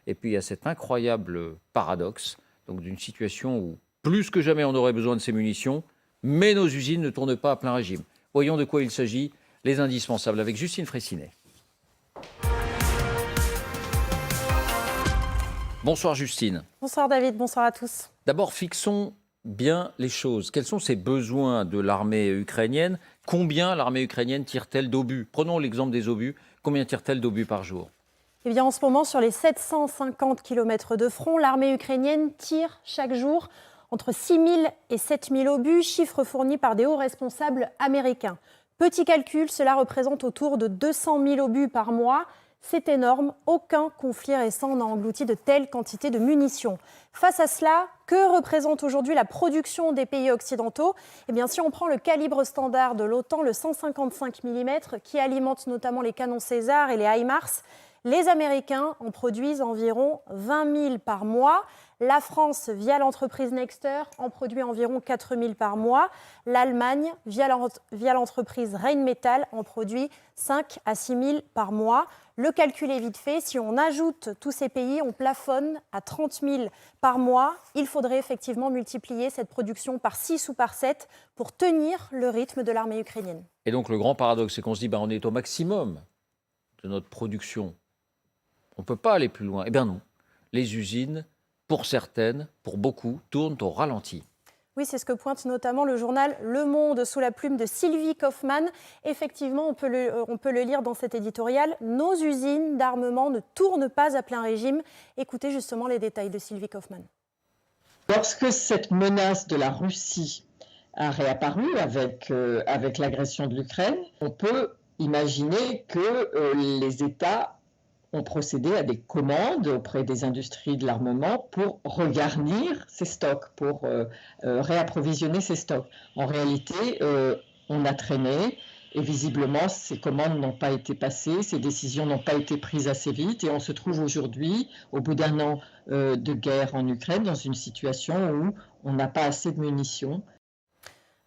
Et puis il y a cet incroyable paradoxe, donc d'une situation où plus que jamais on aurait besoin de ces munitions, mais nos usines ne tournent pas à plein régime. Voyons de quoi il s'agit, les indispensables, avec Justine Fraissinet. Bonsoir Justine. Bonsoir David, bonsoir à tous. D'abord, fixons bien les choses. Quels sont ces besoins de l'armée ukrainienne? Combien l'armée ukrainienne tire-t-elle d'obus? Prenons l'exemple des obus. Combien tire-t-elle d'obus par jour? Eh bien, en ce moment, sur les 750 km de front, l'armée ukrainienne tire chaque jour entre 6 000 et 7 000 obus, chiffre fourni par des hauts responsables américains. Petit calcul, cela représente autour de 200 000 obus par mois. C'est énorme, aucun conflit récent n'a englouti de telles quantités de munitions. Face à cela, que représente aujourd'hui la production des pays occidentaux? Eh bien, si on prend le calibre standard de l'OTAN, le 155 mm, qui alimente notamment les canons César et les HIMARS, les Américains en produisent environ 20 000 par mois. La France, via l'entreprise Nexter, en produit environ 4 000 par mois. L'Allemagne, via l'entreprise Rheinmetall, en produit 5 à 6 000 par mois. Le calcul est vite fait. Si on ajoute tous ces pays, on plafonne à 30 000 par mois. Il faudrait effectivement multiplier cette production par 6 ou par 7 pour tenir le rythme de l'armée ukrainienne. Et donc le grand paradoxe, c'est qu'on se dit on est au maximum de notre production. On ne peut pas aller plus loin. Eh bien non. Les usines, pour certaines, pour beaucoup, tournent au ralenti. Oui, c'est ce que pointe notamment le journal Le Monde sous la plume de Sylvie Kaufmann. Effectivement, on peut le lire dans cet éditorial. Nos usines d'armement ne tournent pas à plein régime. Écoutez justement les détails de Sylvie Kaufmann. Lorsque cette menace de la Russie a réapparu avec l'agression de l'Ukraine, on peut imaginer que les États ont procédé à des commandes auprès des industries de l'armement pour regarnir ces stocks, pour réapprovisionner ces stocks. En réalité, on a traîné et visiblement, ces commandes n'ont pas été passées, ces décisions n'ont pas été prises assez vite et on se trouve aujourd'hui, au bout d'un an de guerre en Ukraine, dans une situation où on n'a pas assez de munitions.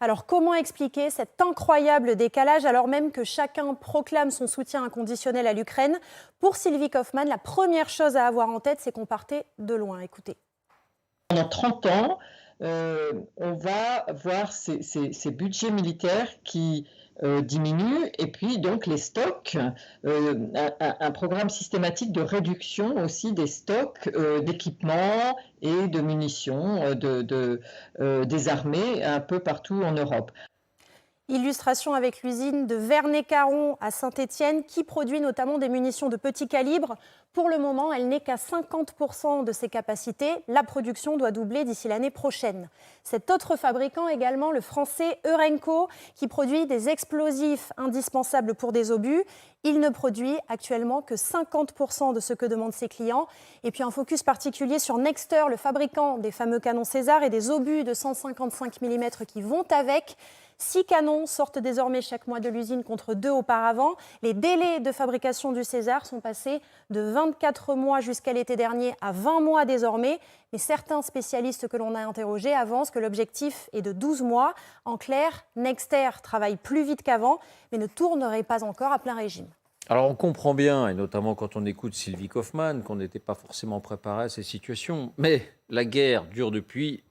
Alors comment expliquer cet incroyable décalage alors même que chacun proclame son soutien inconditionnel à l'Ukraine? Pour Sylvie Kaufmann, la première chose à avoir en tête, c'est qu'on partait de loin. Écoutez. Pendant 30 ans, on va voir ces budgets militaires qui diminuent et puis donc les stocks, un programme systématique de réduction aussi des stocks d'équipements et de munitions des armées un peu partout en Europe. Illustration avec l'usine de Vernet-Caron à Saint-Étienne qui produit notamment des munitions de petit calibre. Pour le moment, elle n'est qu'à 50% de ses capacités. La production doit doubler d'ici l'année prochaine. Cet autre fabricant également, le français Eurenco, qui produit des explosifs indispensables pour des obus. Il ne produit actuellement que 50% de ce que demandent ses clients. Et puis un focus particulier sur Nexter, le fabricant des fameux canons César et des obus de 155 mm qui vont avec. 6 canons sortent désormais chaque mois de l'usine contre 2 auparavant. Les délais de fabrication du César sont passés de 24 mois jusqu'à l'été dernier à 20 mois désormais. Mais certains spécialistes que l'on a interrogés avancent que l'objectif est de 12 mois. En clair, Nexter travaille plus vite qu'avant, mais ne tournerait pas encore à plein régime. Alors on comprend bien, et notamment quand on écoute Sylvie Kaufmann, qu'on n'était pas forcément préparé à ces situations. Mais la guerre dure depuis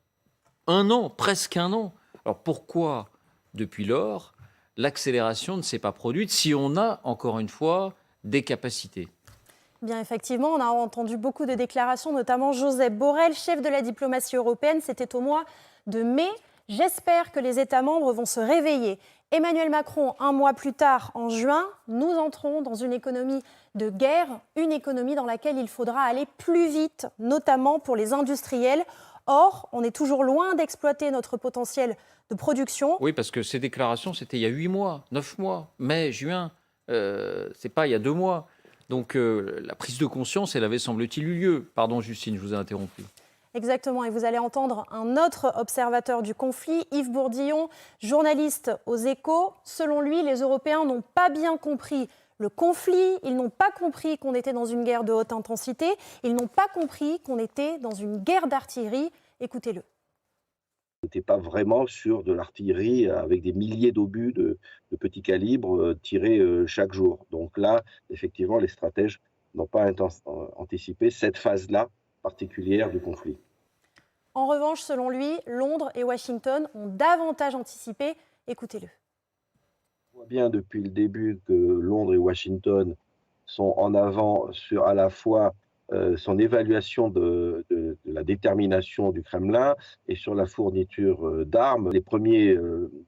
un an, presque un an. Alors pourquoi depuis lors, l'accélération ne s'est pas produite si on a, encore une fois, des capacités? Bien, effectivement, on a entendu beaucoup de déclarations, notamment Josep Borrell, chef de la diplomatie européenne. C'était au mois de mai. J'espère que les États membres vont se réveiller. Emmanuel Macron, un mois plus tard, en juin, nous entrons dans une économie de guerre, une économie dans laquelle il faudra aller plus vite, notamment pour les industriels. Or, on est toujours loin d'exploiter notre potentiel de production. Oui, parce que ces déclarations, c'était il y a 8 mois, 9 mois, mai, juin. C'est pas il y a 2 mois. Donc la prise de conscience, elle avait, semble-t-il, eu lieu. Pardon, Justine, je vous ai interrompu. Exactement, et vous allez entendre un autre observateur du conflit, Yves Bourdillon, journaliste aux Échos. Selon lui, les Européens n'ont pas bien compris le conflit, ils n'ont pas compris qu'on était dans une guerre de haute intensité, ils n'ont pas compris qu'on était dans une guerre d'artillerie. Écoutez-le. On n'était pas vraiment sur de l'artillerie avec des milliers d'obus de petit calibre tirés chaque jour. Donc là, effectivement, les stratèges n'ont pas anticipé cette phase-là particulière du conflit. En revanche, selon lui, Londres et Washington ont davantage anticipé. Écoutez-le. On voit bien depuis le début que Londres et Washington sont en avant sur à la fois son évaluation de la détermination du Kremlin et sur la fourniture d'armes. Les premiers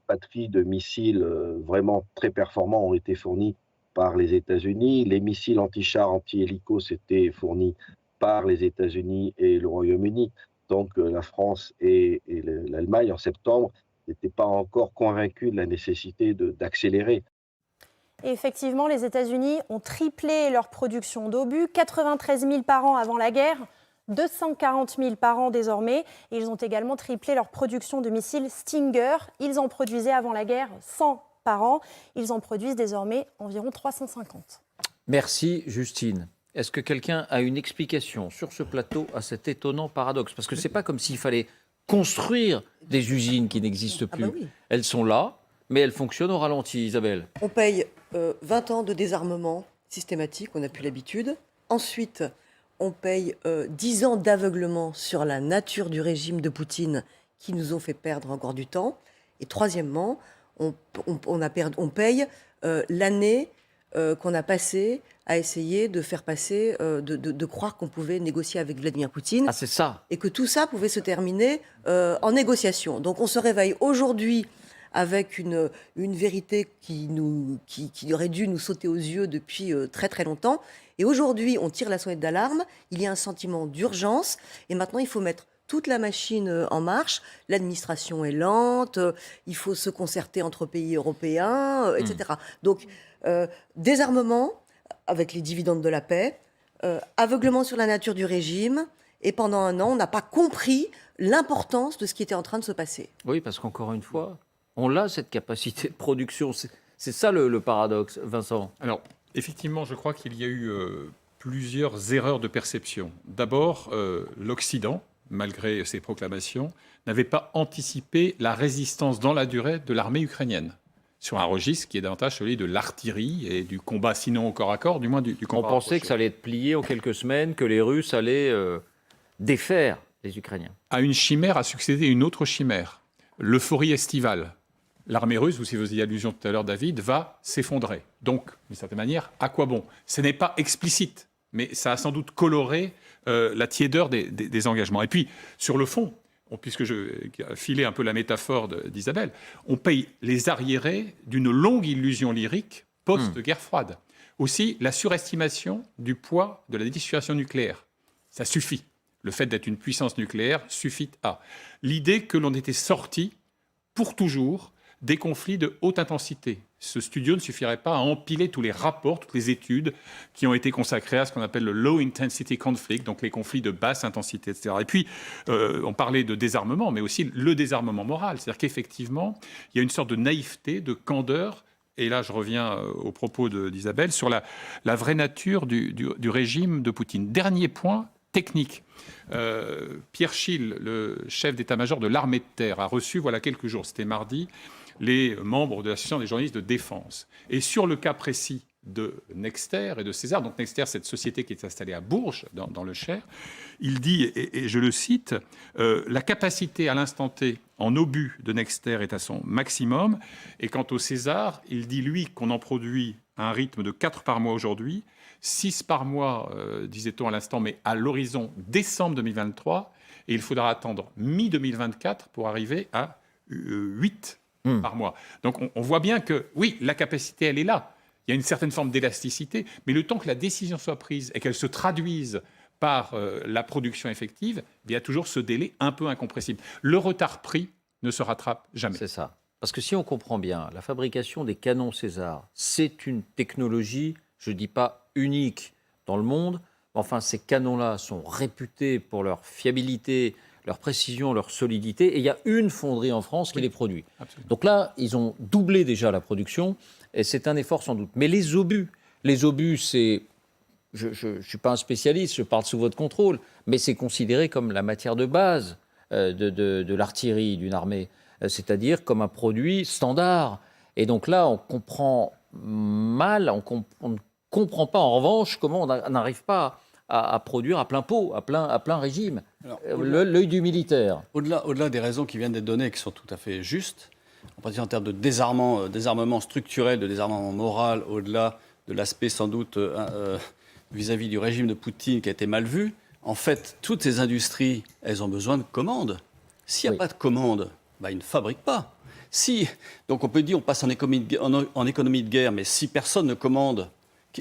batteries de missiles vraiment très performants ont été fournis par les États-Unis. Les missiles anti-chars, anti-hélicos étaient fournis par les États-Unis et le Royaume-Uni. Donc la France et l'Allemagne, en septembre, n'étaient pas encore convaincus de la nécessité d'accélérer. Et effectivement, les États-Unis ont triplé leur production d'obus, 93 000 par an avant la guerre, 240 000 par an désormais. Et ils ont également triplé leur production de missiles Stinger. Ils en produisaient avant la guerre 100 par an. Ils en produisent désormais environ 350. Merci Justine. Est-ce que quelqu'un a une explication sur ce plateau à cet étonnant paradoxe? Parce que ce n'est pas comme s'il fallait construire des usines qui n'existent plus. Oui. Elles sont là, mais elles fonctionnent au ralenti, Isabelle. On paye 20 ans de désarmement systématique, on n'a plus l'habitude. Ensuite, on paye 10 ans d'aveuglement sur la nature du régime de Poutine qui nous ont fait perdre encore du temps. Et troisièmement, on paye l'année qu'on a passée à essayer de faire passer, de croire qu'on pouvait négocier avec Vladimir Poutine. Ah, c'est ça. Et que tout ça pouvait se terminer en négociation. Donc on se réveille aujourd'hui avec une vérité qui aurait dû nous sauter aux yeux depuis très très longtemps. Et aujourd'hui, on tire la sonnette d'alarme, il y a un sentiment d'urgence, et maintenant il faut mettre toute la machine en marche. L'administration est lente, il faut se concerter entre pays européens, etc. Donc, désarmement avec les dividendes de la paix, aveuglement sur la nature du régime, et pendant un an, on n'a pas compris l'importance de ce qui était en train de se passer. Oui, parce qu'encore une fois, on a cette capacité de production. C'est ça le paradoxe, Vincent. Alors, effectivement, je crois qu'il y a eu plusieurs erreurs de perception. D'abord, l'Occident, malgré ses proclamations, n'avait pas anticipé la résistance dans la durée de l'armée ukrainienne, sur un registre qui est davantage celui de l'artillerie et du combat, sinon au corps à corps, du moins du combat. On pensait que ça allait être plié en quelques semaines, que les Russes allaient défaire les Ukrainiens. À une chimère a succédé une autre chimère, l'euphorie estivale. L'armée russe, vous y faisiez allusion tout à l'heure, David, va s'effondrer. Donc, d'une certaine manière, à quoi bon? Ce n'est pas explicite, mais ça a sans doute coloré la tiédeur des engagements. Et puis, sur le fond, puisque je filais un peu la métaphore d'Isabelle, on paye les arriérés d'une longue illusion lyrique post-guerre froide. Aussi, la surestimation du poids de la dissuasion nucléaire. Ça suffit. Le fait d'être une puissance nucléaire suffit à. L'idée que l'on était sorti pour toujours des conflits de haute intensité. Ce studio ne suffirait pas à empiler tous les rapports, toutes les études qui ont été consacrées à ce qu'on appelle le low intensity conflict, donc les conflits de basse intensité, etc. Et puis, on parlait de désarmement, mais aussi le désarmement moral. C'est-à-dire qu'effectivement, il y a une sorte de naïveté, de candeur, et là je reviens aux propos d'Isabelle, sur la vraie nature du régime de Poutine. Dernier point technique. Pierre Schill, le chef d'état-major de l'armée de terre, a reçu, voilà quelques jours, c'était mardi, les membres de l'association des journalistes de défense. Et sur le cas précis de Nexter et de César, donc Nexter, cette société qui est installée à Bourges, dans le Cher, il dit, et je le cite, la capacité à l'instant T en obus de Nexter est à son maximum. Et quant au César, il dit, lui, qu'on en produit à un rythme de 4 par mois aujourd'hui, 6 par mois, disait-on à l'instant, mais à l'horizon décembre 2023. Et il faudra attendre mi-2024 pour arriver à 8 par mois. Donc on voit bien que, oui, la capacité, elle est là. Il y a une certaine forme d'élasticité, mais le temps que la décision soit prise et qu'elle se traduise par la production effective, il y a toujours ce délai un peu incompressible. Le retard pris ne se rattrape jamais. C'est ça. Parce que si on comprend bien, la fabrication des canons César, c'est une technologie, je ne dis pas unique dans le monde, mais enfin ces canons-là sont réputés pour leur fiabilité, leur précision, leur solidité, et il y a une fonderie en France qui les produit. Absolument. Donc là, ils ont doublé déjà la production, et c'est un effort sans doute. Mais les obus, c'est... Je ne suis pas un spécialiste, je parle sous votre contrôle, mais c'est considéré comme la matière de base de l'artillerie d'une armée, c'est-à-dire comme un produit standard. Et donc là, on comprend mal, on ne comprends pas, en revanche, comment on n'arrive pas à produire à plein pot, à plein régime. L'œil du militaire. Au-delà des raisons qui viennent d'être données, qui sont tout à fait justes, en termes de désarmement structurel, de désarmement moral, au-delà de l'aspect sans doute vis-à-vis du régime de Poutine qui a été mal vu, en fait, toutes ces industries, elles ont besoin de commandes. S'il n'y a pas de commandes, ils ne fabriquent pas. Donc on peut dire on passe en économie de guerre, mais si personne ne commande,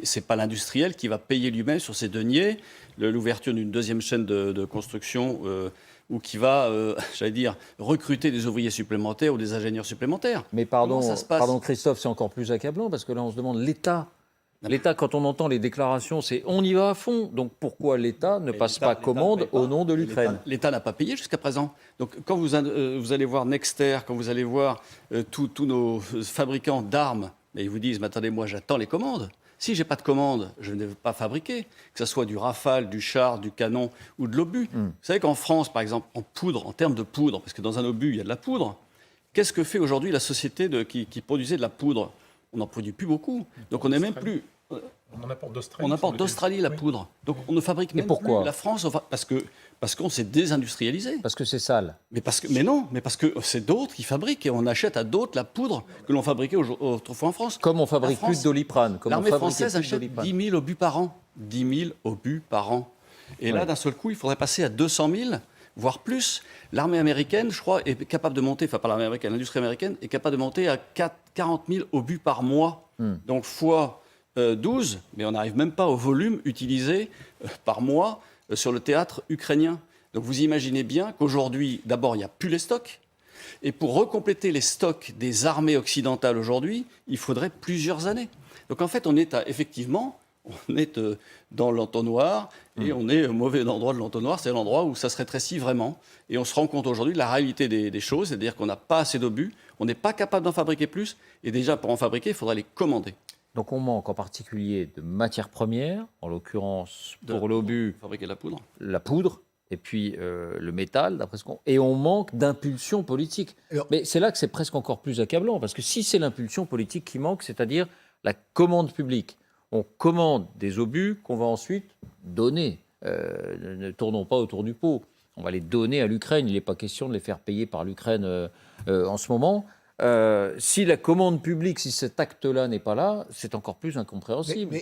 ce n'est pas l'industriel qui va payer lui-même sur ses deniers l'ouverture d'une deuxième chaîne de construction ou qui va, recruter des ouvriers supplémentaires ou des ingénieurs supplémentaires. Mais pardon Christophe, c'est encore plus accablant parce que là on se demande l'État, quand on entend les déclarations, c'est on y va à fond. Donc pourquoi l'État ne passe pas commande au nom de l'Ukraine ? L'État n'a pas payé jusqu'à présent. Donc quand vous allez voir Nexter, quand vous allez voir tous nos fabricants d'armes, ils vous disent mais attendez, moi j'attends les commandes. Si je n'ai pas de commande, je ne vais pas fabriquer, que ce soit du Rafale, du char, du canon ou de l'obus. Vous savez qu'en France, par exemple, en termes de poudre, parce que dans un obus, il y a de la poudre, qu'est-ce que fait aujourd'hui la société qui produisait de la poudre ? On n'en produit plus beaucoup. Donc on n'est même plus... On en apporte d'Australie. On apporte d'Australie la poudre. Donc on ne fabrique même plus la France. Parce qu'on s'est désindustrialisé. Parce que c'est sale. Mais non, parce que c'est d'autres qui fabriquent et on achète à d'autres la poudre que l'on fabriquait autrefois en France. Comme on fabrique plus de Doliprane. L'armée française achète 10 000 obus par an. 10 000 obus par an. Et là, d'un seul coup, il faudrait passer à 200 000, voire plus. L'armée américaine, je crois, est capable de monter, pas l'armée américaine, l'industrie américaine est capable de monter à 40 000 obus par mois. Donc fois 12, mais on n'arrive même pas au volume utilisé par mois sur le théâtre ukrainien. Donc vous imaginez bien qu'aujourd'hui, d'abord, il n'y a plus les stocks. Et pour recompléter les stocks des armées occidentales aujourd'hui, il faudrait plusieurs années. Donc en fait, on est dans l'entonnoir et on est au mauvais endroit de l'entonnoir. C'est l'endroit où ça se rétrécit vraiment. Et on se rend compte aujourd'hui de la réalité des choses, c'est-à-dire qu'on n'a pas assez d'obus, on n'est pas capable d'en fabriquer plus. Et déjà, pour en fabriquer, il faudra les commander. Donc on manque en particulier de matières premières, en l'occurrence pour l'obus, fabriquer la poudre, et puis le métal, d'après ce qu'on... Et on manque d'impulsion politique. Mais c'est là que c'est presque encore plus accablant, parce que si c'est l'impulsion politique qui manque, c'est-à-dire la commande publique, on commande des obus qu'on va ensuite donner. Ne tournons pas autour du pot. On va les donner à l'Ukraine. Il n'est pas question de les faire payer par l'Ukraine en ce moment. Si la commande publique, si cet acte-là n'est pas là, c'est encore plus incompréhensible.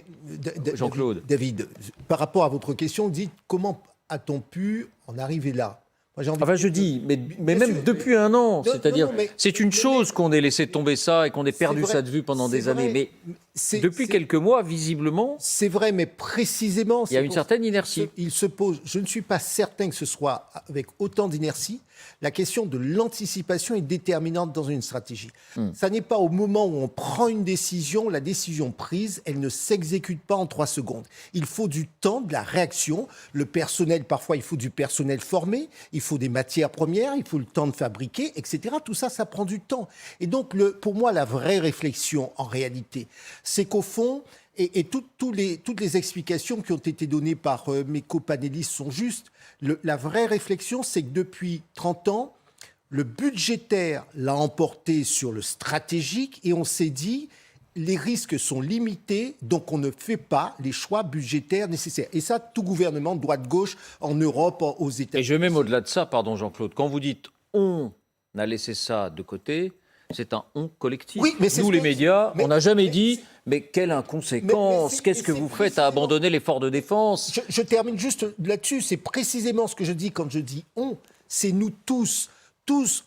Jean-Claude. David, par rapport à votre question, dites comment a-t-on pu en arriver là ? Mais même depuis un an, c'est-à-dire, c'est une chose qu'on ait laissé tomber ça et qu'on ait perdu ça de vue pendant des années, mais depuis quelques mois, visiblement... C'est vrai, mais précisément... Il y a une certaine inertie. Il se pose, je ne suis pas certain que ce soit avec autant d'inertie, la question de l'anticipation est déterminante dans une stratégie. Ça n'est pas au moment où on prend une décision, la décision prise, elle ne s'exécute pas en 3 secondes. Il faut du temps, de la réaction. Le personnel, parfois, il faut du personnel formé, il faut des matières premières, il faut le temps de fabriquer, etc. Tout ça, ça prend du temps. Et donc, pour moi, la vraie réflexion, en réalité, c'est qu'au fond, et toutes les explications qui ont été données par mes copanélistes sont justes, la vraie réflexion, c'est que depuis 30 ans, le budgétaire l'a emporté sur le stratégique et on s'est dit, les risques sont limités, donc on ne fait pas les choix budgétaires nécessaires. Et ça, tout gouvernement, droite-gauche, en Europe, aux États-Unis. Et je vais même au-delà de ça, pardon Jean-Claude, quand vous dites « on a laissé ça de côté », c'est un « on » collectif. Oui, mais nous, les médias, on n'a jamais dit « mais quelle inconséquence, qu'est-ce que vous faites à abandonner l'effort de défense ?» Je termine juste là-dessus, c'est précisément ce que je dis quand je dis « on », c'est nous tous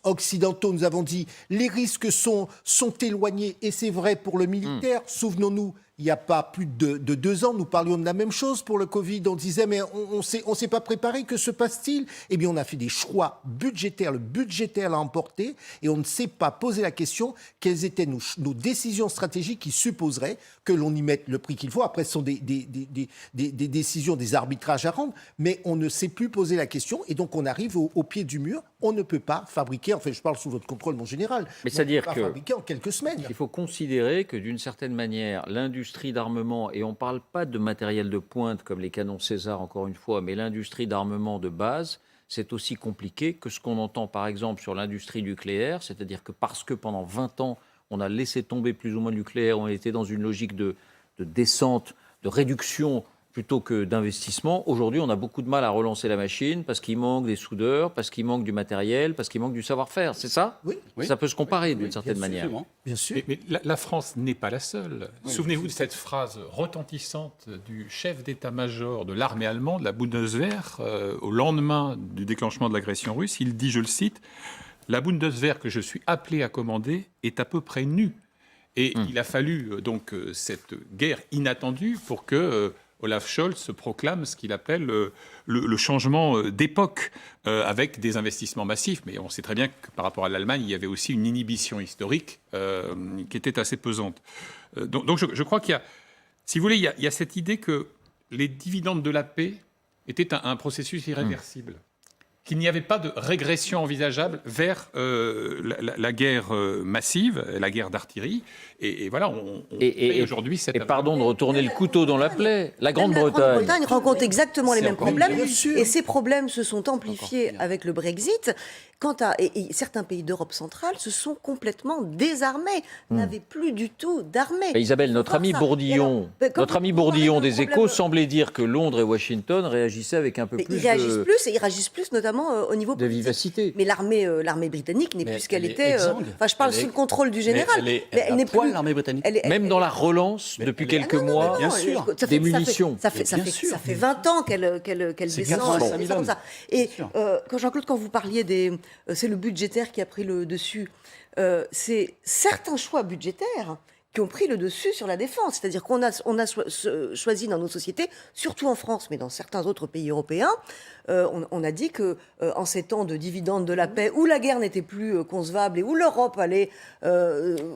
occidentaux, nous avons dit les risques sont éloignés et c'est vrai pour le militaire. Souvenons-nous, il n'y a pas plus de 2 ans, nous parlions de la même chose pour le Covid. On disait mais on s'est pas préparé, que se passe-t-il ? Eh bien on a fait des choix budgétaires, le budgétaire l'a emporté et on ne s'est pas posé la question quelles étaient nos décisions stratégiques qui supposeraient que l'on y mette le prix qu'il faut. Après ce sont des décisions, des arbitrages à rendre, mais on ne s'est plus posé la question et donc on arrive au pied du mur. On ne peut pas fabriquer, enfin je parle sous votre contrôle mon général, mais c'est-à-dire que fabriquer en quelques semaines. Il faut considérer que d'une certaine manière, l'industrie d'armement, et on ne parle pas de matériel de pointe comme les canons César encore une fois, mais l'industrie d'armement de base, c'est aussi compliqué que ce qu'on entend par exemple sur l'industrie nucléaire, c'est-à-dire que parce que pendant 20 ans, on a laissé tomber plus ou moins le nucléaire, on était dans une logique de descente de réduction plutôt que d'investissement. Aujourd'hui, on a beaucoup de mal à relancer la machine parce qu'il manque des soudeurs, parce qu'il manque du matériel, parce qu'il manque du savoir-faire. C'est ça? Oui. Ça peut se comparer d'une Oui, certaine bien sûr. manière. Absolument. Bien sûr. Mais la France n'est pas la seule. Souvenez-vous de cette phrase retentissante du chef d'état-major de l'armée allemande, la Bundeswehr, au lendemain du déclenchement de l'agression russe. Il dit, je le cite, « La Bundeswehr que je suis appelé à commander est à peu près nue ». Et il a fallu donc cette guerre inattendue pour que Olaf Scholz se proclame ce qu'il appelle le changement d'époque, avec des investissements massifs. Mais on sait très bien que par rapport à l'Allemagne, il y avait aussi une inhibition historique qui était assez pesante. Donc je crois qu'il y a, si vous voulez, il y a cette idée que les dividendes de la paix étaient un processus irréversible. Qu'il n'y avait pas de régression envisageable vers la guerre massive, la guerre d'artillerie. Et voilà, on fait aujourd'hui cette... Et pardon de retourner le couteau dans la plaie. La La Grande-Bretagne. rencontre exactement les C'est mêmes encore problèmes. bien sûr. Et ces problèmes se sont amplifiés Encore pire. avec le Brexit. Et certains pays d'Europe centrale se sont complètement désarmés, n'avaient plus du tout d'armée. Isabelle, notre ami Bourdillon, des Échos semblait dire que Londres et Washington réagissaient avec un peu plus Ils réagissent plus notamment au niveau de politique. vivacité. Mais l'armée britannique n'est Mais plus ce qu'elle elle est était. exsangue. Enfin, je parle Elle est- sous le contrôle du général. Mais mais elle n'est plus. l'armée britannique. Même dans la relance, depuis quelques mois, Bien sûr. des munitions. Ça fait 20 ans qu'elle C'est descend. 85 000 comme hommes. ça. Et Bien sûr. quand Jean-Claude, quand vous parliez c'est le budgétaire qui a pris le dessus. C'est certains choix budgétaires qui ont pris le dessus sur la défense. C'est-à-dire qu'on a choisi dans nos sociétés, surtout en France, mais dans certains autres pays européens, on a dit que en ces temps de dividendes de la paix, où la guerre n'était plus concevable et où l'Europe allait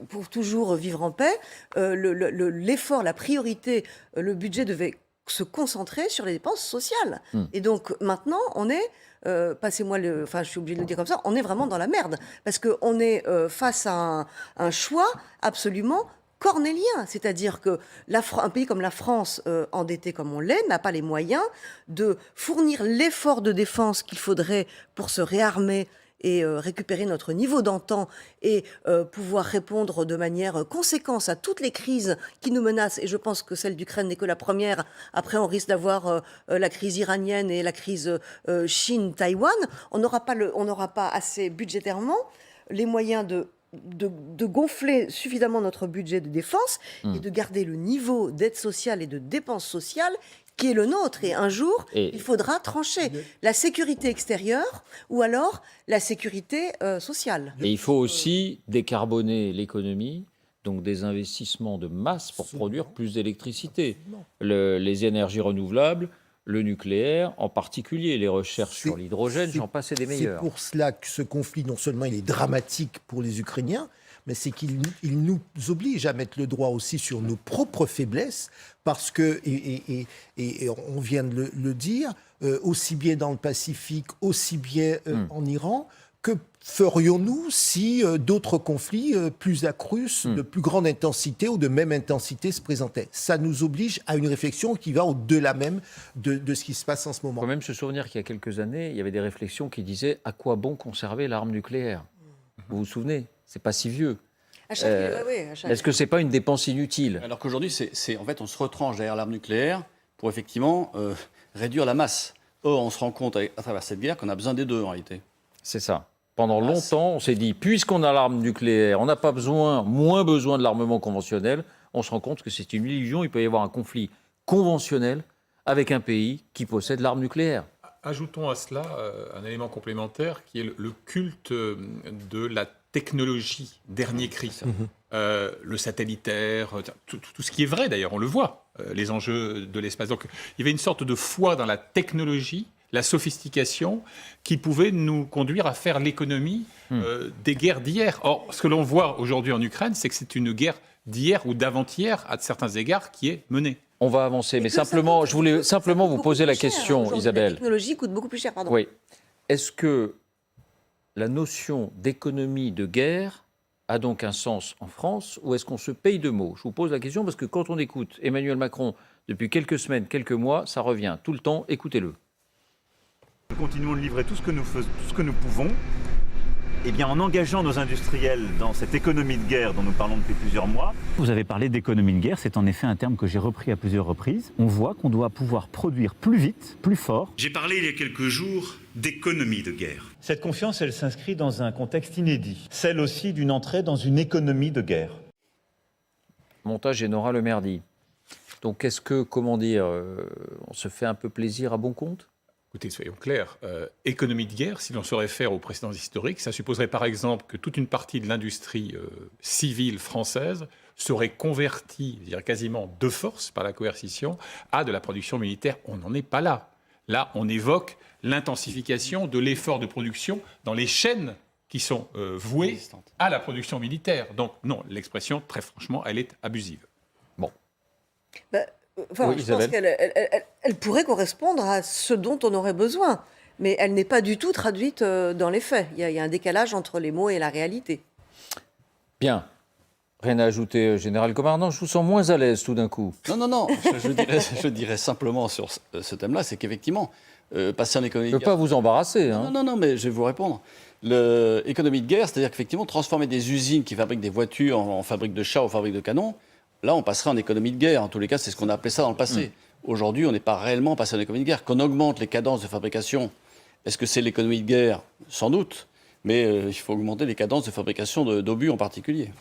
pour toujours vivre en paix, l'effort, la priorité, le budget devait se concentrer sur les dépenses sociales. Et donc maintenant, on est passez-moi je suis obligée de le dire comme ça, on est vraiment dans la merde. Parce qu'on est face à un choix absolument cornélien. C'est-à-dire qu'un pays comme la France, endetté comme on l'est, n'a pas les moyens de fournir l'effort de défense qu'il faudrait pour se réarmer et récupérer notre niveau d'antan et pouvoir répondre de manière conséquente à toutes les crises qui nous menacent. Et je pense que celle d'Ukraine n'est que la première. Après, on risque d'avoir la crise iranienne et la crise Chine-Taïwan. On n'aura pas assez budgétairement les moyens de gonfler suffisamment notre budget de défense et de garder le niveau d'aide sociale et de dépenses sociales qui est le nôtre. Et un jour, il faudra trancher la sécurité extérieure ou alors la sécurité sociale. Et il faut aussi décarboner l'économie, donc des investissements de masse pour produire plus d'électricité. Les énergies renouvelables, le nucléaire, en particulier les recherches sur l'hydrogène, j'en passe et des meilleurs. C'est pour cela que ce conflit, non seulement il est dramatique pour les Ukrainiens, mais c'est qu'il nous oblige à mettre le doigt aussi sur nos propres faiblesses, parce que, et on vient de le dire, aussi bien dans le Pacifique, aussi bien en Iran, que ferions-nous si d'autres conflits plus accrus, de plus grande intensité ou de même intensité se présentaient? Ça nous oblige à une réflexion qui va au-delà même de ce qui se passe en ce Il moment. faut même se souvenir qu'il y a quelques années, il y avait des réflexions qui disaient à quoi bon conserver l'arme nucléaire? Vous vous souvenez? C'est pas si vieux. Est-ce que c'est pas une dépense inutile? Alors qu'aujourd'hui, en fait, on se retranche derrière l'arme nucléaire pour effectivement réduire la masse. Or, on se rend compte à travers cette guerre qu'on a besoin des deux en réalité. C'est ça. Pendant longtemps, on s'est dit, puisqu'on a l'arme nucléaire, on n'a pas moins besoin de l'armement conventionnel. On se rend compte que c'est une illusion. Il peut y avoir un conflit conventionnel avec un pays qui possède l'arme nucléaire. Ajoutons à cela un élément complémentaire qui est le culte de la technologie dernier cri. Le satellitaire, tout ce qui est vrai d'ailleurs, on le voit, les enjeux de l'espace. Donc il y avait une sorte de foi dans la technologie, la sophistication, qui pouvait nous conduire à faire l'économie des guerres d'hier. Or, ce que l'on voit aujourd'hui en Ukraine, c'est que c'est une guerre d'hier ou d'avant-hier, à certains égards, qui est menée. On va avancer, mais simplement, je voulais simplement vous poser la question, Isabelle. La technologie coûte beaucoup plus cher, pardon. Oui. Est-ce que la notion d'économie de guerre a donc un sens en France, ou est-ce qu'on se paye de mots? Je vous pose la question parce que quand on écoute Emmanuel Macron depuis quelques semaines, quelques mois, ça revient tout le temps, écoutez-le. Nous continuons de livrer tout ce que nous pouvons. Eh bien, en engageant nos industriels dans cette économie de guerre dont nous parlons depuis plusieurs mois. Vous avez parlé d'économie de guerre, c'est en effet un terme que j'ai repris à plusieurs reprises. On voit qu'on doit pouvoir produire plus vite, plus fort. J'ai parlé il y a quelques jours d'économie de guerre. Cette confiance, elle s'inscrit dans un contexte inédit, celle aussi d'une entrée dans une économie de guerre. Montage et Nora Le Merdy. Donc, est-ce que, comment dire, on se fait un peu plaisir à bon compte? Écoutez, soyons clairs, économie de guerre, si l'on se réfère aux précédents historiques, ça supposerait par exemple que toute une partie de l'industrie civile française serait convertie, je dirais quasiment de force par la coercition, à de la production militaire. On n'en est pas là. Là, on évoque l'intensification de l'effort de production dans les chaînes qui sont vouées à la production militaire. Donc non, l'expression, très franchement, elle est abusive. Bon. Enfin, oui, je pense qu'elle pourrait correspondre à ce dont on aurait besoin, mais elle n'est pas du tout traduite dans les faits. Il y a un décalage entre les mots et la réalité. Bien. Rien à ajouter, Général Commandant. Je vous sens moins à l'aise tout d'un coup. Non. Je dirais simplement sur ce thème-là, c'est qu'effectivement, passer en économie Je ne de veux guerre... pas vous embarrasser. Hein. Non, mais je vais vous répondre. L'économie de guerre, c'est-à-dire qu'effectivement, transformer des usines qui fabriquent des voitures en fabriques de chars ou fabriques de canons, là, on passerait en économie de guerre. En tous les cas, c'est ce qu'on a appelé ça dans le passé. Aujourd'hui, on n'est pas réellement passé en économie de guerre. Qu'on augmente les cadences de fabrication, est-ce que c'est l'économie de guerre? Sans doute. Mais il faut augmenter les cadences de fabrication d'obus en particulier.